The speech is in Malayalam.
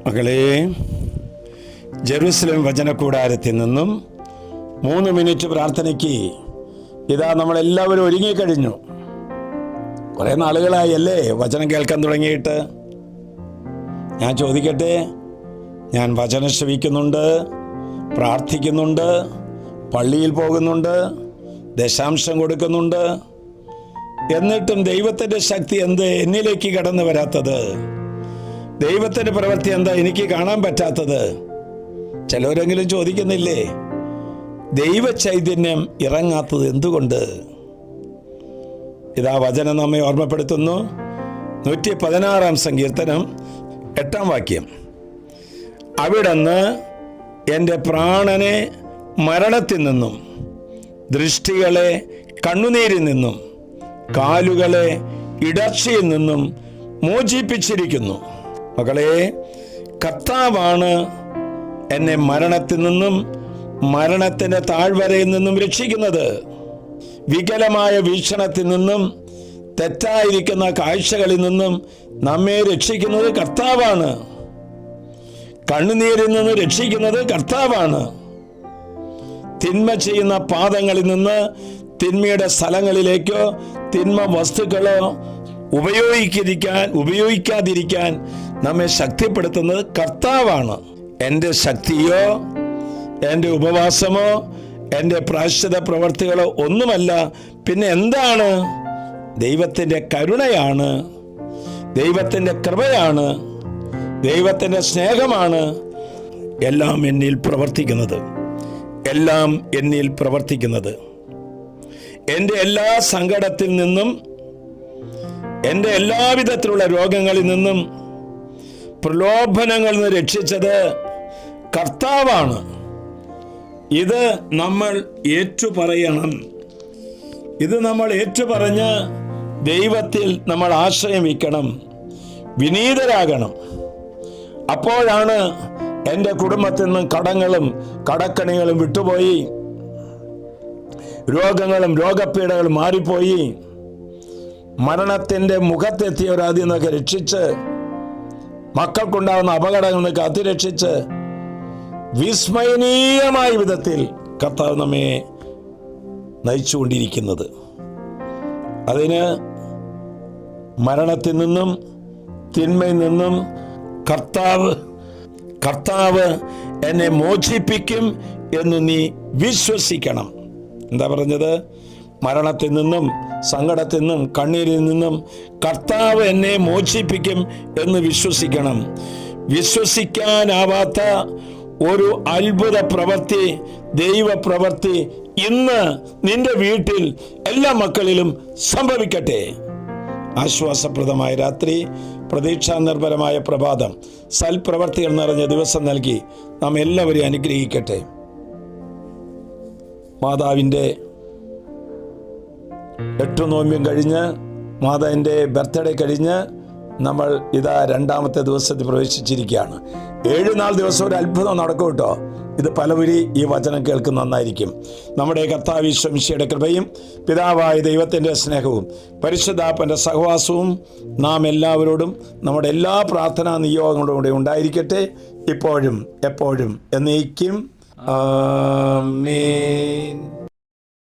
മകളെ, ജെറുസലേം വചനകൂടാരത്തിൽ നിന്നും 3 മിനിറ്റ് പ്രാർത്ഥനയ്ക്ക് ഇതാ നമ്മളെല്ലാവരും ഒരുങ്ങിക്കഴിഞ്ഞു. കുറേ നാളുകളായി അല്ലേ വചനം കേൾക്കാൻ തുടങ്ങിയിട്ട്? ഞാൻ ചോദിക്കട്ടെ, ഞാൻ വചനം ശ്രവിക്കുന്നുണ്ട്, പ്രാർത്ഥിക്കുന്നുണ്ട്, പള്ളിയിൽ പോകുന്നുണ്ട്, ദശാംശം കൊടുക്കുന്നുണ്ട്. എന്നിട്ടും ദൈവത്തിൻ്റെ ശക്തി എന്ത് എന്നിലേക്ക് കടന്നു വരാത്തത്? ദൈവത്തിൻ്റെ പ്രവൃത്തി എന്താ എനിക്ക് കാണാൻ പറ്റാത്തത്? ചിലവരെങ്കിലും ചോദിക്കുന്നില്ലേ, ദൈവ ചൈതന്യം ഇറങ്ങാത്തത് എന്തുകൊണ്ട്? ഇതാ വചനം നമ്മെ ഓർമ്മപ്പെടുത്തുന്നു. 116 സങ്കീർത്തനം 8 വാക്യം. അവിടുന്ന് എൻ്റെ പ്രാണനെ മരണത്തിൽ നിന്നും, ദൃഷ്ടികളെ കണ്ണുനീരിൽ നിന്നും, കാലുകളെ ഇടർച്ചയിൽ നിന്നും മോചിപ്പിച്ചിരിക്കുന്നു. മകളെ, കർത്താവാണ് എന്നെ മരണത്തിൽ നിന്നും, മരണത്തിൻ്റെ താഴ്വരയിൽ നിന്നും രക്ഷിക്കുന്നത്. വികലമായ വീക്ഷണത്തിൽ നിന്നും, തെറ്റായിരിക്കുന്ന കാഴ്ചകളിൽ നിന്നും നമ്മെ രക്ഷിക്കുന്നത് കർത്താവാണ്. കണ്ണുനീരിൽ നിന്ന് രക്ഷിക്കുന്നത് കർത്താവാണ്. തിന്മ ചെയ്യുന്ന പാദങ്ങളിൽ നിന്ന് തിന്മയുടെ സ്ഥലങ്ങളിലേക്കോ തിന്മ വസ്തുക്കളോ ഉപയോഗിക്കാതിരിക്കാൻ നമ്മെ ശക്തിപ്പെടുത്തുന്നത് കർത്താവാണ്. എൻ്റെ ശക്തിയോ എൻ്റെ ഉപവാസമോ എൻ്റെ പ്രായശ്ചിത്ത പ്രവർത്തികളോ ഒന്നുമല്ല. പിന്നെ എന്താണ്? ദൈവത്തിൻ്റെ കരുണയാണ്, ദൈവത്തിൻ്റെ കൃപയാണ്, ദൈവത്തിൻ്റെ സ്നേഹമാണ് എല്ലാം എന്നിൽ പ്രവർത്തിക്കുന്നത്. എൻ്റെ എല്ലാ സങ്കടത്തിൽ നിന്നും, എൻ്റെ എല്ലാവിധത്തിലുള്ള രോഗങ്ങളിൽ നിന്നും, പ്രലോഭനങ്ങളിൽ നിന്ന് രക്ഷിച്ചത് കർത്താവാണ്. ഇത് നമ്മൾ ഏറ്റുപറയണം. ഇത് നമ്മൾ ഏറ്റുപറഞ്ഞ് ദൈവത്തിൽ നമ്മൾ ആശ്രയം വയ്ക്കണം, വിനീതരാകണം. അപ്പോഴാണ് എൻ്റെ കുടുംബത്തിൽ നിന്നും കടങ്ങളും കടക്കണികളും വിട്ടുപോയി, രോഗങ്ങളും രോഗപീഠകളും മാറിപ്പോയി, മരണത്തിൻ്റെ മുഖത്തെത്തിയവരതിൽ നിന്നൊക്കെ രക്ഷിച്ച്, മക്കൾക്കുണ്ടാകുന്ന അപകടങ്ങളിൽ നിന്ന് കാത്തുരക്ഷിച്ച്, വിസ്മയനീയമായ വിധത്തിൽ കർത്താവ് നമ്മെ നയിച്ചുകൊണ്ടിരിക്കുന്നത്. അതിന് മരണത്തിൽ നിന്നും തിന്മയിൽ നിന്നും കർത്താവ് എന്നെ മോചിപ്പിക്കും എന്ന് നീ വിശ്വസിക്കണം. എന്താ പറഞ്ഞത്? മരണത്തിൽ നിന്നും, സങ്കടത്തിൽ നിന്നും, കണ്ണീരിൽ നിന്നും കർത്താവ് എന്നെ മോചിപ്പിക്കും എന്ന് വിശ്വസിക്കണം. വിശ്വസിക്കാനാവാത്ത ഒരു അത്ഭുത പ്രവൃത്തി, ദൈവപ്രവൃത്തി ഇന്ന് നിന്റെ വീട്ടിൽ എല്ലാ മക്കളിലും സംഭവിക്കട്ടെ. ആശ്വാസപ്രദമായ രാത്രി, പ്രതീക്ഷാ നിർഭരമായ പ്രഭാതം, സൽപ്രവർത്തികൾ നിറഞ്ഞ ദിവസം നൽകി നാം എല്ലാവരെയും അനുഗ്രഹിക്കട്ടെ. മാതാവിൻ്റെ 8 നോമ്പ്യം കഴിഞ്ഞ്, മാതാവിൻ്റെ ബർത്ത്ഡേ കഴിഞ്ഞ് നമ്മൾ ഇതാ 2ാമത്തെ ദിവസത്തിൽ പ്രവേശിച്ചിരിക്കുകയാണ്. 7 നാൾ ദിവസം ഒരു അത്ഭുതം നടക്കും കേട്ടോ. ഇത് പലവരി ഈ വചനം കേൾക്കുന്ന നന്നായിരിക്കും. നമ്മുടെ കർത്താവ് യേശു മിശിഹായുടെ കൃപയും പിതാവായ ദൈവത്തിൻ്റെ സ്നേഹവും പരിശുദ്ധാത്മാവിന്റെ സഹവാസവും നാം എല്ലാവരോടും നമ്മുടെ എല്ലാ പ്രാർത്ഥനാ നിയോഗങ്ങളോടും കൂടെ ഉണ്ടായിരിക്കട്ടെ, ഇപ്പോഴും എപ്പോഴും എന്നേക്കും. ആമേൻ.